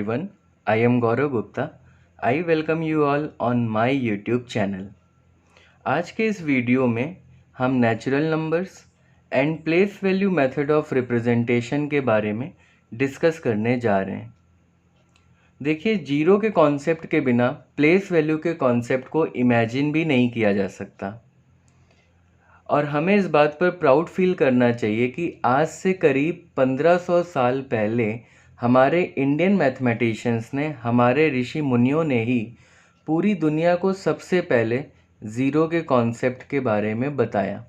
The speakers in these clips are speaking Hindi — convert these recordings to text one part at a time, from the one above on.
everyone. I am Gaurav Gupta. I welcome you all on my YouTube channel. आज के इस वीडियो में हम natural numbers and place value method of representation के बारे में डिस्कस करने जा रहे हैं। देखिए, जीरो के कॉन्सेप्ट के बिना प्लेस वैल्यू के कॉन्सेप्ट को इमेजिन भी नहीं किया जा सकता और हमें इस बात पर प्राउड फील करना चाहिए कि आज से करीब 1500 साल पहले हमारे इंडियन मैथमेटिशियंस ने, हमारे ऋषि मुनियों ने ही पूरी दुनिया को सबसे पहले ज़ीरो के कॉन्सेप्ट के बारे में बताया।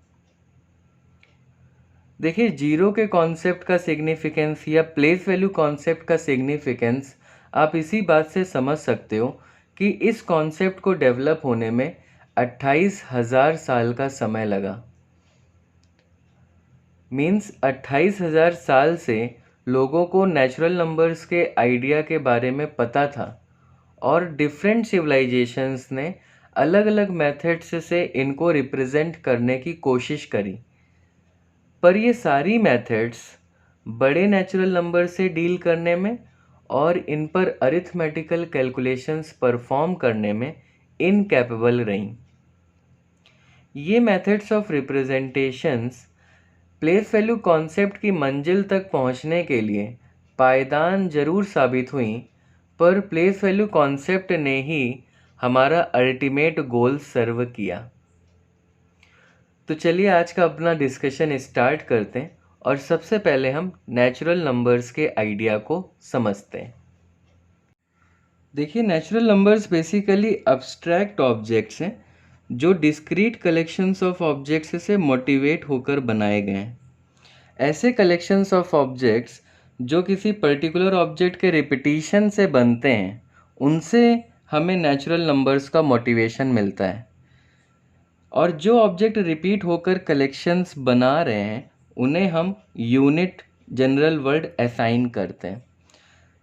देखिए, जीरो के कॉन्सेप्ट का सिग्निफिकेंस या प्लेस वैल्यू कॉन्सेप्ट का सिग्निफिकेंस आप इसी बात से समझ सकते हो कि इस कॉन्सेप्ट को डेवलप होने में 28,000 साल का समय लगा। मीन्स 28,000 साल से लोगों को नेचुरल नंबर्स के आइडिया के बारे में पता था और डिफरेंट सिविलाइजेशंस ने अलग अलग मेथड्स से इनको रिप्रेजेंट करने की कोशिश करी, पर ये सारी मेथड्स बड़े नेचुरल नंबर से डील करने में और इन पर अरिथमेटिकल कैलकुलेशंस परफॉर्म करने में इनकैपेबल रहीं। ये methods of representations place value concept की मंजिल तक पहुंचने के लिए पायदान जरूर साबित हुई, पर प्लेस वैल्यू कॉन्सेप्ट ने ही हमारा अल्टीमेट गोल सर्व किया। तो चलिए आज का अपना डिस्कशन स्टार्ट करते हैं और सबसे पहले हम नेचुरल नंबर्स के आइडिया को समझते हैं। देखिए, natural numbers basically abstract objects हैं जो डिस्क्रीट कलेक्शंस ऑफ ऑब्जेक्ट्स से मोटिवेट होकर बनाए गए हैं। ऐसे कलेक्शंस ऑफ ऑब्जेक्ट्स जो किसी पर्टिकुलर ऑब्जेक्ट के रिपीटिशन से बनते हैं, उनसे हमें नेचुरल नंबर्स का मोटिवेशन मिलता है। और जो ऑब्जेक्ट रिपीट होकर कलेक्शंस बना रहे हैं उन्हें हम यूनिट जनरल वर्ड असाइन करते हैं।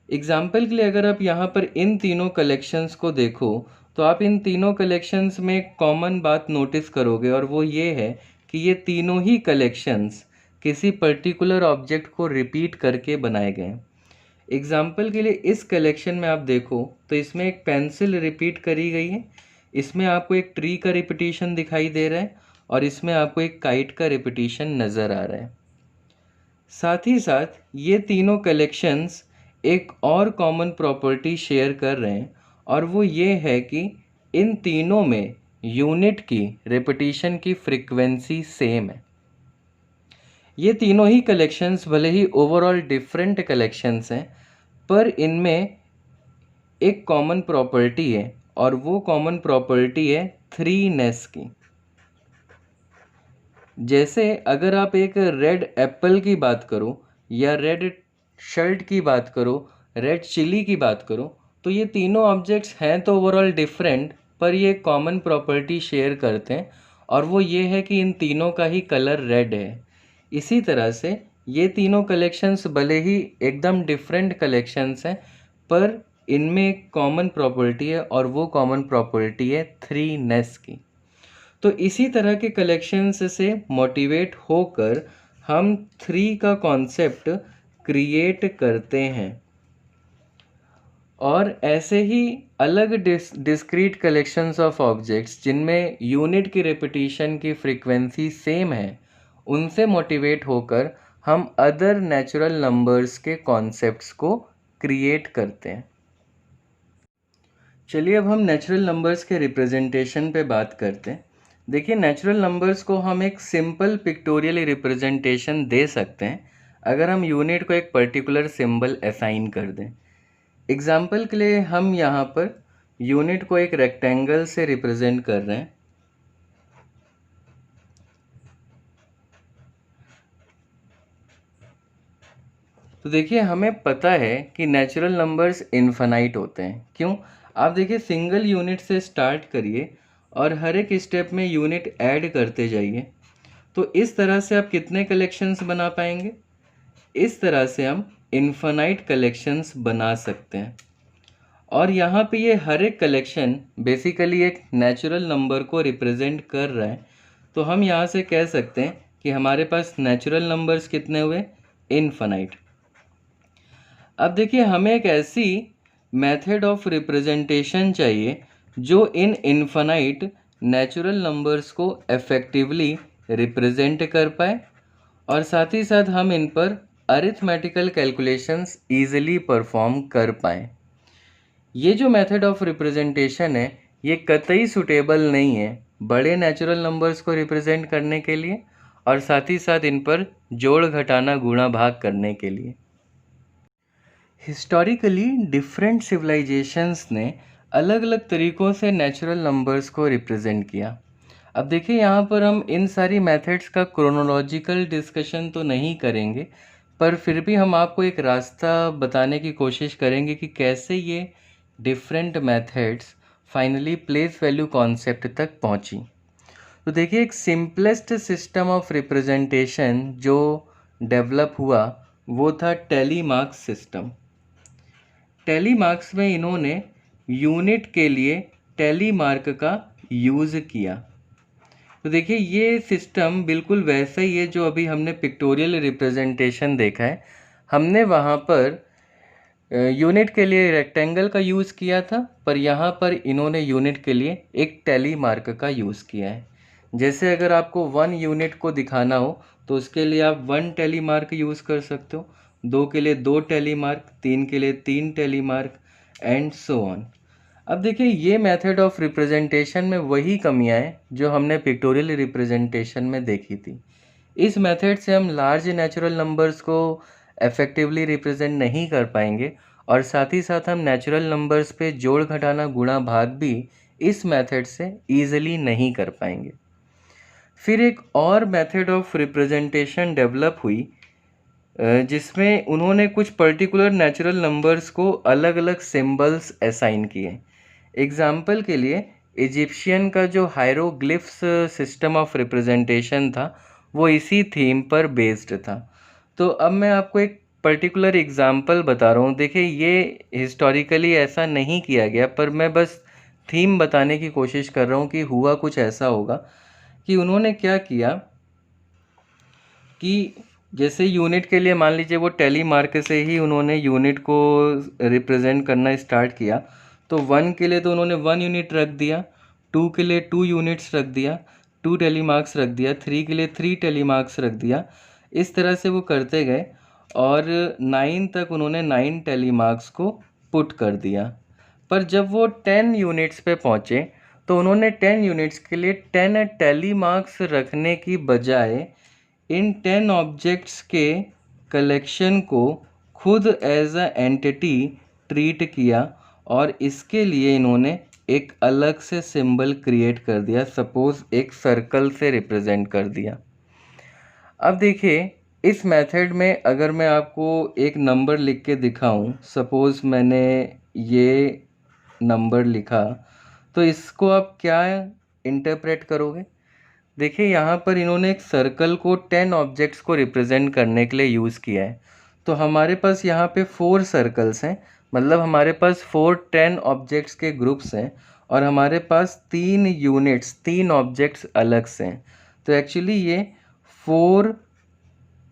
एग्जाम्पल के लिए अगर आप यहाँ पर इन तीनों कलेक्शंस को देखो तो आप इन तीनों कलेक्शंस में एक कॉमन बात नोटिस करोगे और वो ये है कि ये तीनों ही कलेक्शंस किसी पर्टिकुलर ऑब्जेक्ट को रिपीट करके बनाए गए। एग्जाम्पल के लिए इस कलेक्शन में आप देखो तो इसमें एक पेंसिल रिपीट करी गई है, इसमें आपको एक ट्री का रिपीटिशन दिखाई दे रहा है और इसमें आपको एक काइट का रिपीटिशन नज़र आ रहा है। साथ ही साथ ये तीनों कलेक्शंस एक और कॉमन प्रॉपर्टी शेयर कर रहे हैं और वो ये है कि इन तीनों में यूनिट की रिपीटिशन की फ्रीक्वेंसी सेम है। ये तीनों ही कलेक्शंस भले ही ओवरऑल डिफरेंट कलेक्शंस हैं, पर इनमें एक कॉमन प्रॉपर्टी है और वो कॉमन प्रॉपर्टी है थ्रीनेस की। जैसे अगर आप एक रेड एप्पल की बात करो या रेड शर्ट की बात करो, रेड चिली की बात करो, तो ये तीनों ऑब्जेक्ट्स हैं तो ओवरऑल डिफरेंट, पर ये कॉमन प्रॉपर्टी शेयर करते हैं और वो ये है कि इन तीनों का ही कलर रेड है। इसी तरह से ये तीनों कलेक्शंस भले ही एकदम डिफरेंट कलेक्शंस हैं, पर इनमें एक कॉमन प्रॉपर्टी है और वो कॉमन प्रॉपर्टी है थ्रीनेस की। तो इसी तरह के कलेक्शंस से मोटिवेट होकर हम थ्री का कॉन्सेप्ट क्रिएट करते हैं और ऐसे ही अलग डिस्क्रीट कलेक्शंस ऑफ ऑब्जेक्ट्स जिनमें यूनिट की रिपीटिशन की फ्रीक्वेंसी सेम है, उनसे मोटिवेट होकर हम अदर नेचुरल नंबर्स के कॉन्सेप्ट्स को क्रिएट करते हैं। चलिए अब हम नेचुरल नंबर्स के रिप्रेजेंटेशन पे बात करते हैं। देखिए, नेचुरल नंबर्स को हम एक सिंपल पिक्टोरियल रिप्रेजेंटेशन दे सकते हैं अगर हम यूनिट को एक पर्टिकुलर सिंबल असाइन कर दें। एग्जाम्पल के लिए हम यहाँ पर यूनिट को एक रेक्टेंगल से रिप्रेजेंट कर रहे हैं। तो देखिए, हमें पता है कि नेचुरल नंबर्स इन्फिनाइट होते हैं। क्यों? आप देखिए, सिंगल यूनिट से स्टार्ट करिए और हर एक स्टेप में यूनिट ऐड करते जाइए, तो इस तरह से आप कितने कलेक्शंस बना पाएंगे? इस तरह से हम इन्फिनाइट कलेक्शंस बना सकते हैं। और यहाँ पे ये हर एक कलेक्शन बेसिकली एक नेचुरल नंबर को रिप्रेजेंट कर रहा है, तो हम यहाँ से कह सकते हैं कि हमारे पास नेचुरल नंबर्स कितने हुए? इन्फिनाइट। अब देखिए, हमें एक ऐसी मेथड ऑफ रिप्रेजेंटेशन चाहिए जो इन इन्फिनाइट नेचुरल नंबर्स को इफेक्टिवली रिप्रेजेंट कर पाए और साथ ही साथ हम इन पर अरिथमेटिकल कैलकुलेशंस ईजिली परफॉर्म कर पाएँ। ये जो मेथड ऑफ रिप्रेजेंटेशन है ये कतई सूटेबल नहीं है बड़े नेचुरल नंबर्स को रिप्रेजेंट करने के लिए और साथ ही साथ इन पर जोड़ घटाना गुणा भाग करने के लिए। हिस्टोरिकली डिफरेंट सिविलाइजेशंस ने अलग अलग तरीक़ों से नेचुरल नंबर्स को रिप्रेजेंट किया। अब देखिए यहाँ पर हम इन सारी मेथड्स का क्रोनोलॉजिकल डिस्कशन तो नहीं करेंगे, पर फिर भी हम आपको एक रास्ता बताने की कोशिश करेंगे कि कैसे ये different methods finally place value concept तक पहुँची। तो देखिए एक सिंपलेस्ट सिस्टम ऑफ रिप्रेजेंटेशन जो डेवलप हुआ वो था टेलीमार्क सिस्टम। टेलीमार्क्स में इन्होंने यूनिट के लिए टेलीमार्क का यूज़ किया। तो देखिए ये सिस्टम बिल्कुल वैसा ही है जो अभी हमने पिक्टोरियल रिप्रेजेंटेशन देखा है। हमने वहाँ पर यूनिट के लिए रेक्टेंगल का यूज़ किया था, पर यहाँ पर इन्होंने यूनिट के लिए एक टेलीमार्क का यूज़ किया है। जैसे अगर आपको 1 यूनिट को दिखाना हो तो उसके लिए आप 1 टेलीमार्क यूज़ कर सकते हो, 2 के लिए 2 टेलीमार्क, 3 के लिए 3 टेलीमार्क एंड सो ऑन। अब देखिए ये मेथड ऑफ रिप्रेजेंटेशन में वही कमियां हैं जो हमने पिक्टोरियल रिप्रेजेंटेशन में देखी थी। इस मेथड से हम लार्ज नेचुरल नंबर्स को इफेक्टिवली रिप्रेजेंट नहीं कर पाएंगे और साथ ही साथ हम नेचुरल नंबर्स पे जोड़ घटाना गुणा भाग भी इस मेथड से ईजिली नहीं कर पाएंगे। फिर एक और मेथड ऑफ रिप्रेजेंटेशन डेवलप हुई जिसमें उन्होंने कुछ पर्टिकुलर नेचुरल नंबर्स को अलग अलग सिंबल्स असाइन किए। एग्जाम्पल के लिए इजिप्शियन का जो हायरोग्लिफ्स सिस्टम ऑफ रिप्रेजेंटेशन था वो इसी थीम पर बेस्ड था। तो अब मैं आपको एक पर्टिकुलर एग्जाम्पल बता रहा हूँ। देखिए ये हिस्टोरिकली ऐसा नहीं किया गया, पर मैं बस थीम बताने की कोशिश कर रहा हूँ कि हुआ कुछ ऐसा होगा कि उन्होंने क्या किया कि जैसे यूनिट के लिए मान लीजिए वो टेलीमार्क से ही उन्होंने यूनिट को रिप्रेजेंट करना स्टार्ट किया। तो 1 के लिए तो उन्होंने 1 यूनिट रख दिया, 2 के लिए 2 यूनिट्स रख दिया, 2 टेलीमार्क्स रख दिया, 3 के लिए 3 टेलीमार्क्स रख दिया। इस तरह से वो करते गए और 9 तक उन्होंने 9 टेलीमार्क्स को पुट कर दिया। पर जब वो 10 यूनिट्स पे पहुँचे तो उन्होंने 10 यूनिट्स के लिए 10 टेलीमार्क्स रखने की बजाय इन 10 ऑब्जेक्ट्स के कलेक्शन को खुद एज अ एंटिटी ट्रीट किया और इसके लिए इन्होंने एक अलग से सिंबल क्रिएट कर दिया। सपोज एक सर्कल से रिप्रेजेंट कर दिया। अब देखिए इस मेथड में अगर मैं आपको एक नंबर लिख के दिखाऊं, सपोज मैंने ये नंबर लिखा, तो इसको आप क्या इंटरप्रेट करोगे? देखिए यहाँ पर इन्होंने एक सर्कल को 10 ऑब्जेक्ट्स को रिप्रेजेंट करने के लिए यूज़ किया है। तो हमारे पास यहाँ पे 4 सर्कल्स हैं, मतलब हमारे पास 4 10 ऑब्जेक्ट्स के ग्रुप्स हैं और हमारे पास 3 यूनिट्स 3 ऑब्जेक्ट्स अलग से हैं। तो एक्चुअली ये 4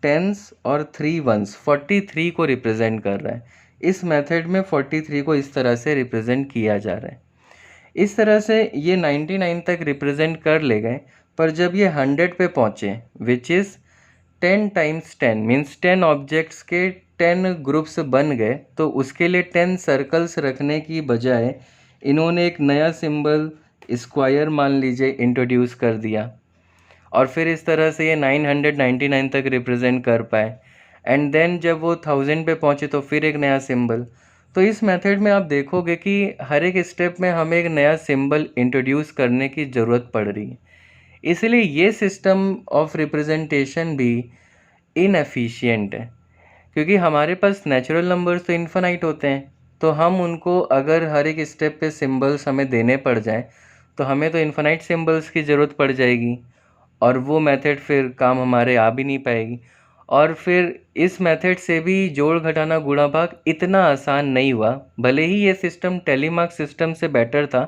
10s और 3 1s 43 को रिप्रेजेंट कर रहा है। इस मेथड में 43 को इस तरह से रिप्रेजेंट किया जा रहा है। इस तरह से ये 99 तक रिप्रेजेंट कर ले गए, पर जब ये 100 पे पहुँचे which is 10 times 10 means 10 objects के 10 ग्रुप्स बन गए, तो उसके लिए 10 सर्कल्स रखने की बजाय इन्होंने एक नया सिंबल स्क्वायर मान लीजिए इंट्रोड्यूस कर दिया और फिर इस तरह से ये 999 तक रिप्रेजेंट कर पाए। एंड देन जब वो 1000 पे पहुँचे तो फिर एक नया सिंबल। तो इस मेथड में आप देखोगे कि हर एक स्टेप में हमें एक नया सिंबल इंट्रोड्यूस करने की ज़रूरत पड़ रही है। इसलिए ये सिस्टम ऑफ रिप्रेजेंटेशन भी इनएफिशिएंट है, क्योंकि हमारे पास नेचुरल नंबर्स तो इन्फिनाइट होते हैं, तो हम उनको अगर हर एक स्टेप पे सिंबल्स हमें देने पड़ जाएं तो हमें तो इन्फिनाइट सिंबल्स की ज़रूरत पड़ जाएगी और वो मेथड फिर काम हमारे आ भी नहीं पाएगी। और फिर इस मेथड से भी जोड़ घटाना गुणा भाग इतना आसान नहीं हुआ। भले ही ये सिस्टम टेलीमार्क सिस्टम से बेटर था,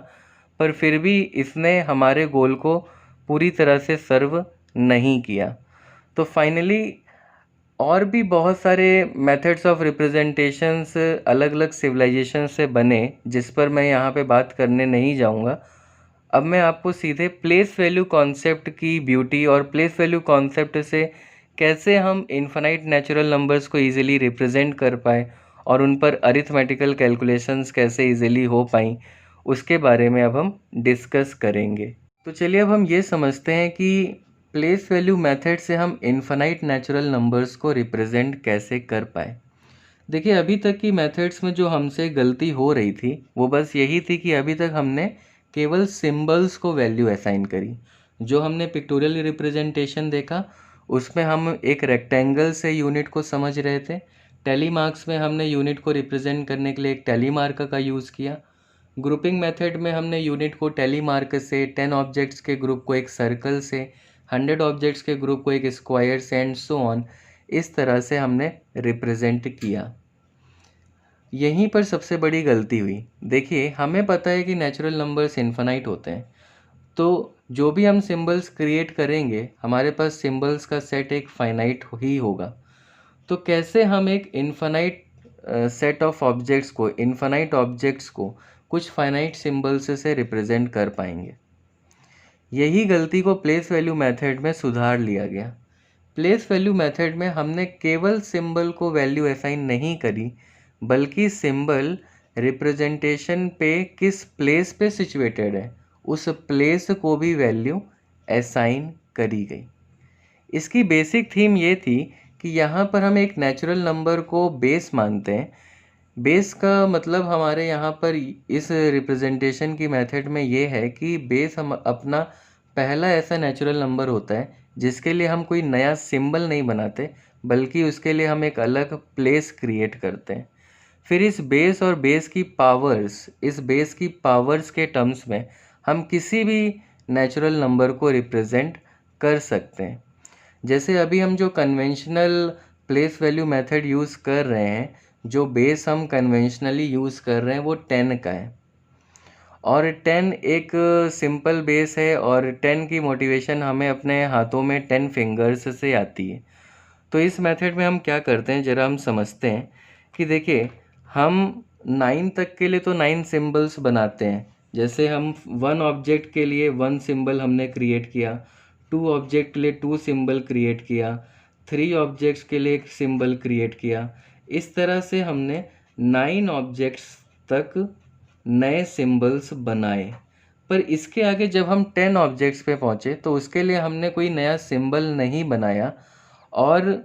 पर फिर भी इसने हमारे गोल को पूरी तरह से सर्व नहीं किया। तो फाइनली और भी बहुत सारे मेथड्स ऑफ रिप्रेजेंटेशंस अलग अलग सिविलाइजेशन से बने, जिस पर मैं यहाँ पे बात करने नहीं जाऊँगा। अब मैं आपको सीधे प्लेस वैल्यू कॉन्सेप्ट की ब्यूटी और प्लेस वैल्यू कॉन्सेप्ट से कैसे हम इनफाइनाइट नेचुरल नंबर्स को इजीली रिप्रेजेंट कर पाए और उन पर अरिथमेटिकल कैलकुलेशंस कैसे इजीली हो पाई, उसके बारे में अब हम डिस्कस करेंगे। तो चलिए अब हम ये समझते हैं कि प्लेस वैल्यू मेथड से हम इनफाइनाइट नेचुरल नंबर्स को रिप्रेजेंट कैसे कर पाए। देखिए, अभी तक की मेथड्स में जो हमसे गलती हो रही थी वो बस यही थी कि अभी तक हमने केवल सिंबल्स को वैल्यू असाइन करी। जो हमने पिक्टोरियल रिप्रेजेंटेशन देखा उसमें हम एक रेक्टेंगल से यूनिट को समझ रहे थे। टैली मार्क्स में हमने यूनिट को रिप्रेजेंट करने के लिए एक टैली मार्क का यूज़ किया। ग्रुपिंग मेथड में हमने यूनिट को टैली मार्क से, 10 ऑब्जेक्ट्स के ग्रुप को एक सर्कल से, 100 ऑब्जेक्ट्स के ग्रुप को एक स्क्वायर से एंड सो ऑन, इस तरह से हमने रिप्रेजेंट किया। यहीं पर सबसे बड़ी गलती हुई। देखिए, हमें पता है कि नेचुरल नंबर्स इन्फिनाइट होते हैं, तो जो भी हम सिंबल्स क्रिएट करेंगे हमारे पास सिंबल्स का सेट एक फाइनाइट ही होगा। तो कैसे हम एक इन्फिनाइट सेट ऑफ ऑब्जेक्ट्स को, इन्फिनाइट ऑब्जेक्ट्स को कुछ फाइनाइट सिंबल्स से रिप्रेजेंट कर पाएंगे। यही गलती को प्लेस वैल्यू मेथड में सुधार लिया गया। प्लेस वैल्यू मेथड में हमने केवल सिंबल को वैल्यू असाइन नहीं करी, बल्कि सिंबल रिप्रेजेंटेशन पे किस प्लेस पे सिचुएटेड है उस प्लेस को भी वैल्यू असाइन करी गई। इसकी बेसिक थीम ये थी कि यहाँ पर हम एक नेचुरल नंबर को बेस मानते हैं। बेस का मतलब हमारे यहाँ पर इस रिप्रेजेंटेशन की मेथड में ये है कि बेस हम अपना पहला ऐसा नेचुरल नंबर होता है जिसके लिए हम कोई नया सिंबल नहीं बनाते, बल्कि उसके लिए हम एक अलग प्लेस क्रिएट करते हैं। फिर इस बेस की पावर्स के टर्म्स में हम किसी भी नेचुरल नंबर को रिप्रेजेंट कर सकते हैं। जैसे अभी हम जो conventional place value method use कर रहे हैं, जो बेस हम कन्वेंशनली यूज़ कर रहे हैं वो 10 का है, और 10 एक सिंपल बेस है और 10 की मोटिवेशन हमें अपने हाथों में 10 फिंगर्स से आती है। तो इस मेथड में हम क्या करते हैं ज़रा हम समझते हैं कि देखिए, हम 9 तक के लिए तो 9 सिंबल्स बनाते हैं। जैसे हम 1 ऑब्जेक्ट के लिए 1 सिंबल हमने क्रिएट किया, 2 ऑब्जेक्ट के लिए 2 सिंबल क्रिएट किया, 3 ऑब्जेक्ट्स के लिए एक सिंबल क्रिएट किया। इस तरह से हमने 9 ऑब्जेक्ट्स तक नए सिंबल्स बनाए। पर इसके आगे जब हम 10 ऑब्जेक्ट्स पे पहुँचे तो उसके लिए हमने कोई नया सिंबल नहीं बनाया, और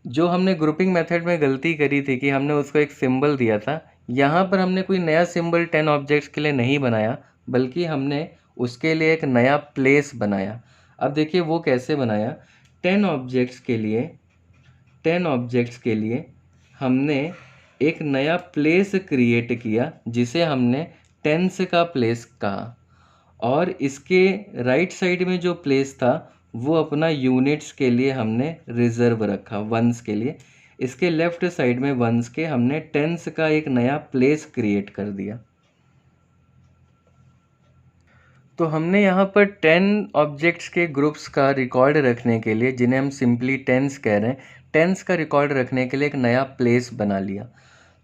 जो हमने ग्रुपिंग मेथड में गलती करी थी कि हमने उसको एक सिंबल दिया था, यहाँ पर हमने कोई नया सिंबल 10 ऑब्जेक्ट्स के लिए नहीं बनाया, बल्कि हमने उसके लिए एक नया प्लेस बनाया। अब देखिए वो कैसे बनाया। 10 ऑब्जेक्ट्स के लिए 10 ऑब्जेक्ट्स के लिए हमने एक नया प्लेस क्रिएट किया जिसे हमने टेंस का प्लेस कहा, और इसके राइट साइड में जो प्लेस था वो अपना यूनिट्स के लिए हमने रिजर्व रखा, वंस के लिए। इसके लेफ्ट साइड में वंस के हमने टेंस का एक नया प्लेस क्रिएट कर दिया। तो हमने यहाँ पर 10 ऑब्जेक्ट्स के ग्रुप्स का रिकॉर्ड रखने के लिए, जिन्हें हम सिंपली टेंस कह रहे हैं, टेंस का रिकॉर्ड रखने के लिए एक नया प्लेस बना लिया।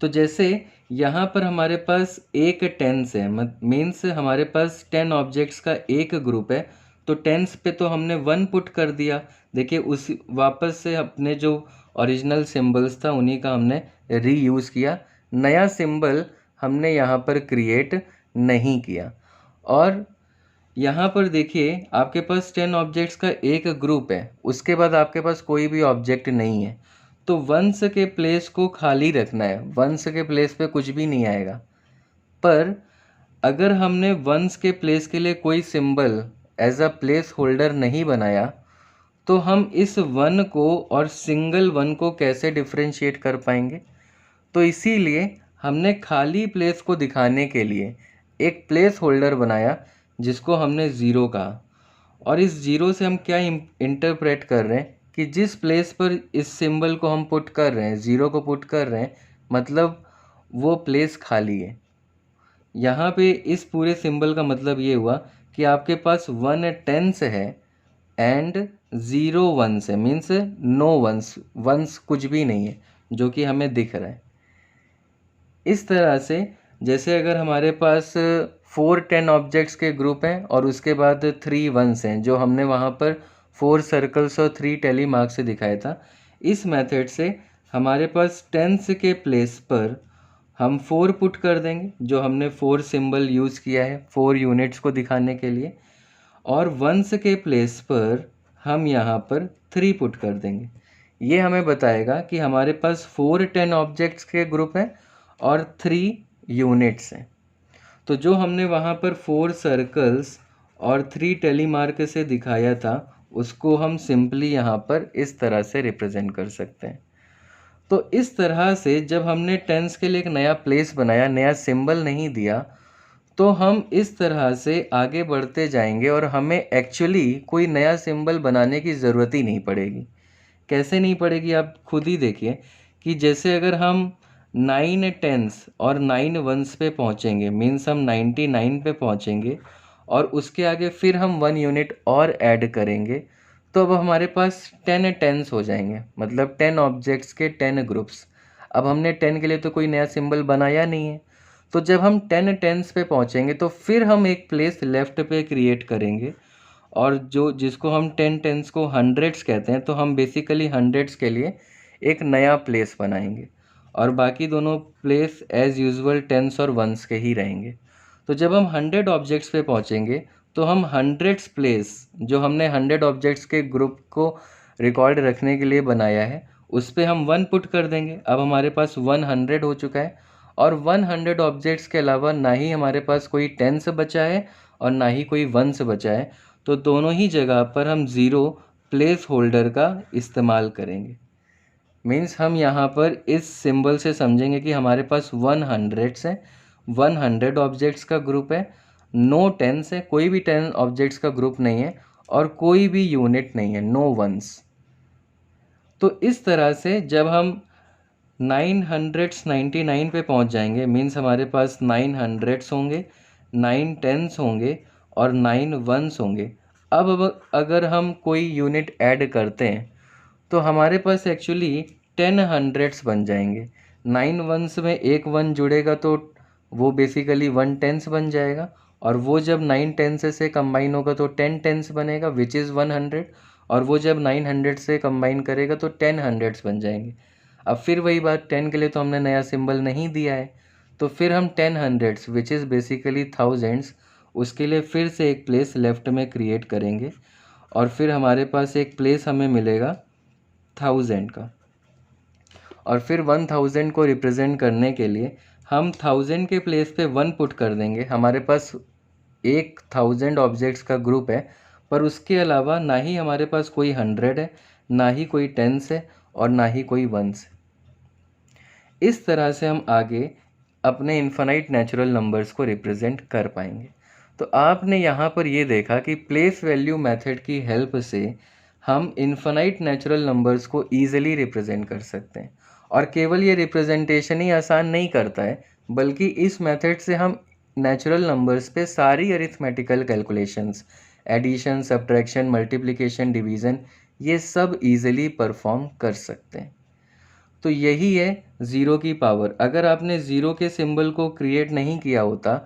तो जैसे यहाँ पर हमारे पास एक टेंस है, मीन्स हमारे पास 10 ऑब्जेक्ट्स का एक ग्रुप है, तो टेंस पे तो हमने 1 पुट कर दिया। देखिए, उस वापस से अपने जो ओरिजिनल सिंबल्स था उन्हीं का हमने रीयूज़ किया। नया सिंबल हमने यहाँ पर क्रिएट नहीं किया। और यहाँ पर देखिए, आपके पास 10 ऑब्जेक्ट्स का एक ग्रुप है, उसके बाद आपके पास कोई भी ऑब्जेक्ट नहीं है, तो वंस के प्लेस को खाली रखना है। वंस के प्लेस पे कुछ भी नहीं आएगा। पर अगर हमने वंस के प्लेस के लिए कोई symbol as a placeholder नहीं बनाया, तो हम इस वन को और सिंगल वन को कैसे डिफ्रेंशिएट कर पाएंगे। तो इसीलिए हमने खाली प्लेस को दिखाने के लिए एक प्लेस होल्डर बनाया जिसको हमने ज़ीरो कहा। और इस ज़ीरो से हम क्या इंटरप्रेट कर रहे हैं कि जिस प्लेस पर इस सिंबल को हम पुट कर रहे हैं, ज़ीरो को पुट कर रहे हैं, मतलब वो प्लेस खाली है। यहाँ पे इस पूरे सिंबल का मतलब ये हुआ कि आपके पास 1 टेंस है एंड 0 1s है, मीन्स नो वंस, वंस कुछ भी नहीं है जो कि हमें दिख रहा है। इस तरह से जैसे अगर हमारे पास 4 10 ऑब्जेक्ट्स के ग्रुप हैं और उसके बाद 3 वंस हैं जो हमने वहाँ पर 4 सर्कल्स और 3 टेली मार्क से दिखाया था, इस मेथड से हमारे पास टेंस के प्लेस पर हम 4 पुट कर देंगे, जो हमने 4 सिंबल यूज़ किया है 4 यूनिट्स को दिखाने के लिए, और वंस के प्लेस पर हम यहाँ पर 3 पुट कर देंगे। ये हमें बताएगा कि हमारे पास 4 10 ऑब्जेक्ट्स के ग्रुप हैं और 3 यूनिट्स हैं। तो जो हमने वहाँ पर 4 सर्कल्स और 3 टेली मार्क से दिखाया था, उसको हम सिंपली यहाँ पर इस तरह से रिप्रेजेंट कर सकते हैं। तो इस तरह से जब हमने टेंस के लिए एक नया प्लेस बनाया, नया सिंबल नहीं दिया, तो हम इस तरह से आगे बढ़ते जाएंगे और हमें एक्चुअली कोई नया सिंबल बनाने की ज़रूरत ही नहीं पड़ेगी। कैसे नहीं पड़ेगी, आप खुद ही देखिए कि जैसे अगर हम 9 10s और 9 1s पे पहुँचेंगे, मीन्स हम 99 पे पहुँचेंगे और उसके आगे फिर हम 1 यूनिट और ऐड करेंगे, तो अब हमारे पास 10 10s हो जाएंगे, मतलब 10 ऑब्जेक्ट्स के 10 ग्रुप्स। अब हमने 10 के लिए तो कोई नया सिंबल बनाया नहीं है, तो जब हम 10 10s पे पहुँचेंगे तो फिर हम एक प्लेस लेफ़्ट पे क्रिएट करेंगे, और जो जिसको हम 10 10s को हंड्रेड्स कहते हैं, तो हम बेसिकली हंड्रेड्स के लिए एक नया प्लेस बनाएंगे और बाकी दोनों प्लेस एज़ यूजुअल 10s और 1s के ही रहेंगे। तो जब हम 100 ऑब्जेक्ट्स पे पहुँचेंगे तो हम हंड्रेड्स प्लेस, जो हमने 100 ऑब्जेक्ट्स के ग्रुप को रिकॉर्ड रखने के लिए बनाया है, उस पर हम 1 पुट कर देंगे। अब हमारे पास 100 हो चुका है और 100 ऑब्जेक्ट्स के अलावा ना ही हमारे पास कोई 10s बचा है और ना ही कोई 1s बचा है, तो दोनों ही जगह पर हम 0 प्लेस होल्डर का इस्तेमाल करेंगे। मीन्स हम यहाँ पर इस सिंबल से समझेंगे कि हमारे पास 100 है, 100 ऑब्जेक्ट्स का ग्रुप है, नो 10s है, कोई भी 10 ऑब्जेक्ट्स का ग्रुप नहीं है, और कोई भी यूनिट नहीं है, नो वंस। तो इस तरह से जब हम 999 पे पहुंच जाएंगे, मीन्स हमारे पास 900s होंगे, 9 10s होंगे और 9 1s होंगे। अब अगर हम कोई यूनिट ऐड करते हैं तो हमारे पास एक्चुअली 10 हंड्रेड्स बन जाएंगे। 9 1s में एक 1 जुड़ेगा तो वो बेसिकली 1 10s बन जाएगा, और वो जब 9 10s से कंबाइन होगा तो 10 10s बनेगा विच इज़ 100, और वो जब 900 से कंबाइन करेगा तो 10 हंड्रेड्स बन जाएंगे। अब फिर वही बात, 10 के लिए तो हमने नया सिंबल नहीं दिया है, तो फिर हम 10 hundreds which is basically thousands, उसके लिए फिर से एक प्लेस लेफ़्ट में क्रिएट करेंगे, और फिर हमारे पास एक प्लेस हमें मिलेगा 1000 का, और फिर 1000 को रिप्रेजेंट करने के लिए हम 1000 के प्लेस पे 1 पुट कर देंगे। हमारे पास 1000 ऑब्जेक्ट्स का ग्रुप है, पर उसके अलावा ना ही हमारे पास कोई 100 है, ना ही कोई 10s है और ना ही कोई 1s है। इस तरह से हम आगे अपने इन्फिनाइट नेचुरल नंबर्स को रिप्रेजेंट कर पाएंगे। तो आपने यहाँ पर ये देखा कि प्लेस वैल्यू मेथड की हेल्प से हम इन्फिनाइट नेचुरल नंबर्स को ईजिली रिप्रेजेंट कर सकते हैं, और केवल ये रिप्रेजेंटेशन ही आसान नहीं करता है, बल्कि इस मेथड से हम नेचुरल नंबर्स पे सारी arithmetical calculations, addition, subtraction, multiplication, division, ये सब ईजिली परफॉर्म कर सकते हैं। तो यही है ज़ीरो की पावर। अगर आपने ज़ीरो के सिंबल को क्रिएट नहीं किया होता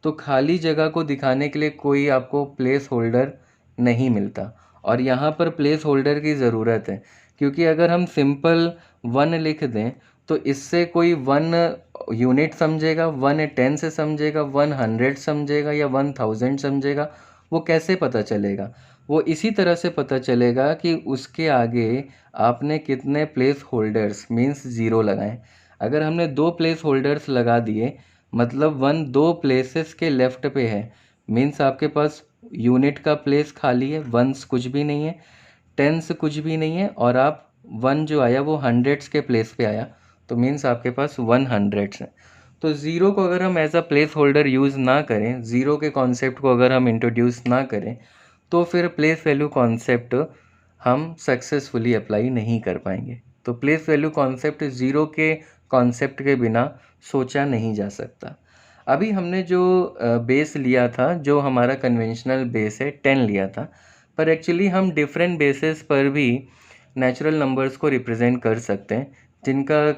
तो खाली जगह को दिखाने के लिए कोई आपको प्लेस होल्डर नहीं मिलता, और यहाँ पर प्लेस होल्डर की ज़रूरत है, क्योंकि अगर हम सिंपल 1 लिख दें तो इससे कोई 1 यूनिट समझेगा, 1 10 से समझेगा, 100 समझेगा या 1000 समझेगा, वो कैसे पता चलेगा? वो इसी तरह से पता चलेगा कि उसके आगे आपने कितने प्लेस होल्डर्स मीन्स ज़ीरो लगाएं। अगर हमने 2 प्लेस होल्डर्स लगा दिए, मतलब 1 2 प्लेसेस के लेफ़्ट पे है, मीन्स आपके पास यूनिट का प्लेस खाली है, 1s कुछ भी नहीं है, 10s कुछ भी नहीं है, और आप 1 जो आया वो हंड्रेड्स के प्लेस पे आया, तो मीन्स आपके पास 100s है। तो ज़ीरो को अगर हम as a placeholder use ना करें, ज़ीरो के कॉन्सेप्ट को अगर हम इंट्रोड्यूस ना करें, तो फिर प्लेस वैल्यू कॉन्सेप्ट हम सक्सेसफुली अप्लाई नहीं कर पाएंगे। तो प्लेस वैल्यू कॉन्सेप्ट ज़ीरो के कॉन्सेप्ट के बिना सोचा नहीं जा सकता। अभी हमने जो बेस लिया था, जो हमारा कन्वेंशनल बेस है 10 लिया था, पर एक्चुअली हम डिफरेंट बेसिस पर भी नेचुरल नंबर्स को रिप्रेजेंट कर सकते हैं। जिनका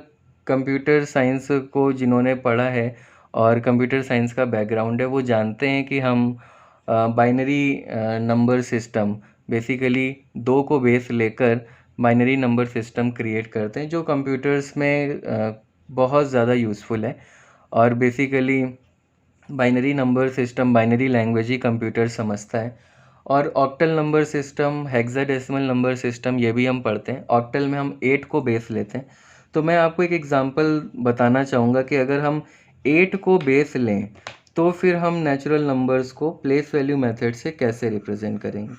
कंप्यूटर साइंस को जिन्होंने पढ़ा है और कंप्यूटर साइंस का बैकग्राउंड है वो जानते हैं कि हम बाइनरी नंबर सिस्टम बेसिकली 2 को बेस लेकर बाइनरी नंबर सिस्टम क्रिएट करते हैं जो कंप्यूटर्स में बहुत ज़्यादा यूज़फुल है। और basically binary number system, binary language ही कंप्यूटर समझता है। और octal number system, hexadecimal number system ये भी हम पढ़ते हैं। ऑक्टल में हम 8 को बेस लेते हैं। तो मैं आपको एक एग्जांपल बताना चाहूँगा कि अगर हम 8 को बेस लें तो फिर हम नेचुरल नंबर्स को प्लेस वैल्यू मेथड से कैसे रिप्रेजेंट करेंगे।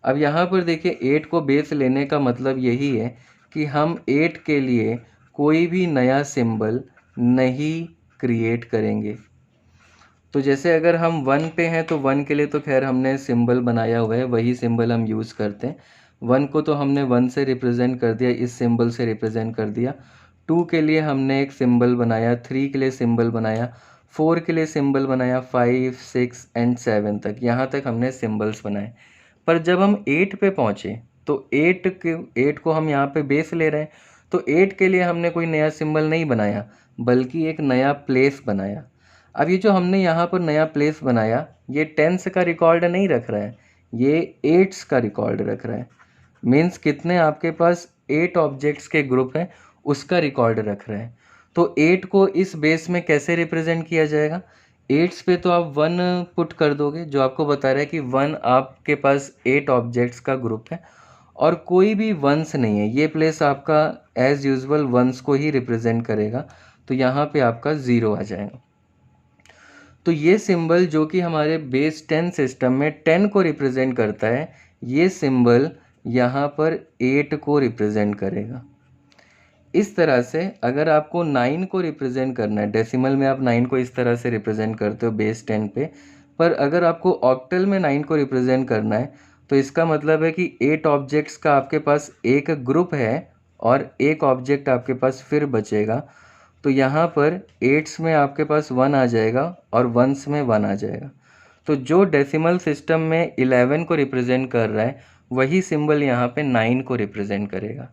अब यहाँ पर देखिए 8 को बेस लेने का मतलब यही है कि हम 8 के लिए कोई भी नया सिंबल नहीं क्रिएट करेंगे। तो जैसे अगर हम 1 पे हैं तो 1 के लिए तो खैर हमने सिंबल बनाया हुआ है, वही सिंबल हम यूज़ करते हैं। 1 को तो हमने 1 से रिप्रेजेंट कर दिया, इस सिंबल से रिप्रेजेंट कर दिया। 2 के लिए हमने एक सिंबल बनाया, 3 के लिए सिंबल बनाया, 4 के लिए सिंबल बनाया, 5, 6 एंड 7 तक, यहाँ तक हमने सिंबल्स बनाए। पर जब हम 8 पे पहुँचे तो 8 को हम यहाँ पे बेस ले रहे हैं, तो 8 के लिए हमने कोई नया सिंबल नहीं बनाया बल्कि एक नया प्लेस बनाया। अब ये जो हमने यहाँ पर नया प्लेस बनाया ये टेंस का रिकॉर्ड नहीं रख रहा है, ये एट्स का रिकॉर्ड रख रहा है। मीन्स कितने आपके पास 8 ऑब्जेक्ट्स के ग्रुप हैं उसका रिकॉर्ड रख रहा है। तो 8 को इस बेस में कैसे रिप्रेजेंट किया जाएगा। 8 पे तो आप 1 पुट कर दोगे जो आपको बता रहा है कि 1 आपके पास 8 ऑब्जेक्ट्स का ग्रुप है और कोई भी वंस नहीं है। ये प्लेस आपका एज यूजुअल वंस को ही रिप्रेजेंट करेगा, तो यहाँ पे आपका 0 आ जाएगा। तो ये सिंबल जो कि हमारे बेस 10 सिस्टम में 10 को रिप्रेजेंट करता है, ये सिंबल यहाँ पर 8 को रिप्रेजेंट करेगा। इस तरह से अगर आपको 9 को रिप्रेजेंट करना है, डेसिमल में आप 9 को इस तरह से रिप्रेजेंट करते हो बेस 10 पे, पर अगर आपको ऑक्टल में 9 को रिप्रेजेंट करना है तो इसका मतलब है कि 8 ऑब्जेक्ट्स का आपके पास एक ग्रुप है और एक ऑब्जेक्ट आपके पास फिर बचेगा। तो यहाँ पर 8s में आपके पास 1 आ जाएगा और 1s में 1 आ जाएगा। तो जो डेसिमल सिस्टम में 11 को रिप्रेजेंट कर रहा है वही सिंबल यहाँ पे 9 को रिप्रेजेंट करेगा।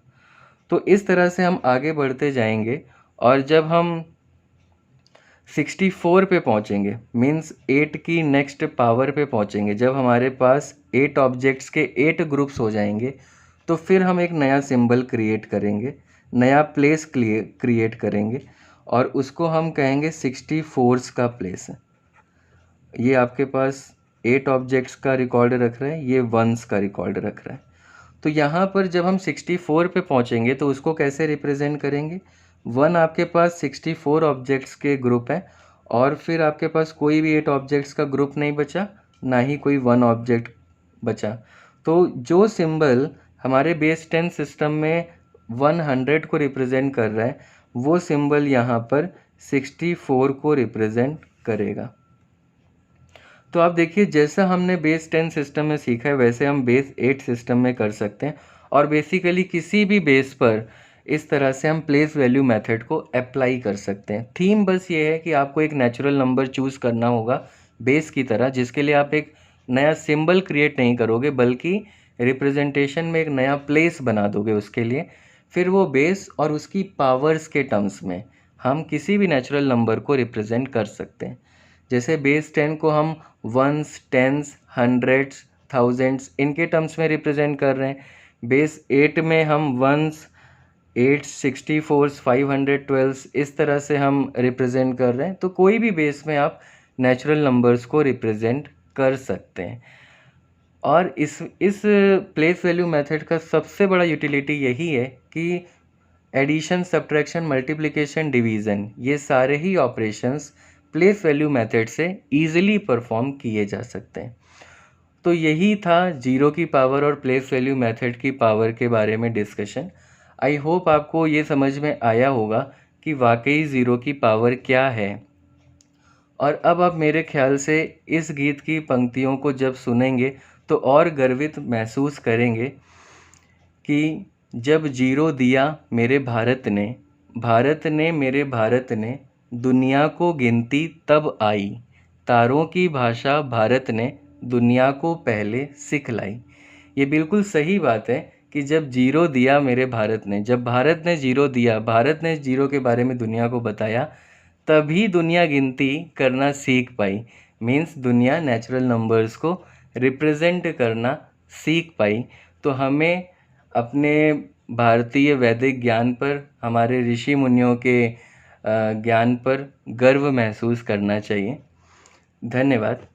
तो इस तरह से हम आगे बढ़ते जाएंगे और जब हम 64 पे पहुँचेंगे, मीन्स 8 की नेक्स्ट पावर पे पहुँचेंगे, जब हमारे पास 8 ऑब्जेक्ट्स के 8 ग्रुप्स हो जाएंगे तो फिर हम एक नया सिंबल क्रिएट करेंगे, नया प्लेस क्रिएट करेंगे और उसको हम कहेंगे 64s का प्लेस। ये आपके पास 8 ऑब्जेक्ट्स का रिकॉर्ड रख रहा है, ये 1s का रिकॉर्ड रख रहा है। तो यहाँ पर जब हम 64 पे पहुँचेंगे तो उसको कैसे रिप्रेजेंट करेंगे। 1 आपके पास 64 ऑब्जेक्ट्स के ग्रुप है और फिर आपके पास कोई भी 8 ऑब्जेक्ट्स का ग्रुप नहीं बचा, ना ही कोई 1 ऑब्जेक्ट बचा। तो जो सिंबल हमारे बेस 10 सिस्टम में 100 को रिप्रेजेंट कर रहा है वो सिंबल यहाँ पर 64 को रिप्रेजेंट करेगा। तो आप देखिए जैसा हमने बेस 10 सिस्टम में सीखा है वैसे हम बेस 8 सिस्टम में कर सकते हैं और बेसिकली किसी भी बेस पर इस तरह से हम प्लेस वैल्यू मेथड को अप्लाई कर सकते हैं। थीम बस ये है कि आपको एक नेचुरल नंबर चूज़ करना होगा बेस की तरह, जिसके लिए आप एक नया सिंबल क्रिएट नहीं करोगे बल्कि रिप्रेजेंटेशन में एक नया प्लेस बना दोगे उसके लिए। फिर वो बेस और उसकी पावर्स के टर्म्स में हम किसी भी नेचुरल नंबर को रिप्रेजेंट कर सकते हैं। जैसे बेस 10 को हम वंस, टेंस, हंड्रेड्स, थाउजेंड्स इनके टर्म्स में रिप्रेजेंट कर रहे हैं। बेस 8 में हम वंस, 8, 64, 512 इस तरह से हम रिप्रेजेंट कर रहे हैं। तो कोई भी बेस में आप नेचुरल नंबर्स को रिप्रेजेंट कर सकते हैं। और इस प्लेस वैल्यू मेथड का सबसे बड़ा यूटिलिटी यही है कि एडिशन, सब्ट्रैक्शन, मल्टीप्लिकेशन, डिवीज़न ये सारे ही ऑपरेशंस प्लेस वैल्यू मेथड से ईजिली परफॉर्म किए जा सकते हैं। तो यही था जीरो की पावर और प्लेस वैल्यू मेथड की पावर के बारे में डिस्कशन। आई होप आपको ये समझ में आया होगा कि वाकई ज़ीरो की पावर क्या है। और अब आप मेरे ख्याल से इस गीत की पंक्तियों को जब सुनेंगे तो और गर्वित महसूस करेंगे कि जब जीरो दिया मेरे भारत ने मेरे भारत ने दुनिया को गिनती तब आई, तारों की भाषा भारत ने दुनिया को पहले सिखलाई। ये बिल्कुल सही बात है कि जब ज़ीरो दिया मेरे भारत ने, जब भारत ने ज़ीरो दिया, भारत ने ज़ीरो के बारे में दुनिया को बताया, तभी दुनिया गिनती करना सीख पाई। मीन्स दुनिया नेचुरल नंबर्स को रिप्रेजेंट करना सीख पाई। तो हमें अपने भारतीय वैदिक ज्ञान पर, हमारे ऋषि मुनियों के ज्ञान पर गर्व महसूस करना चाहिए। धन्यवाद।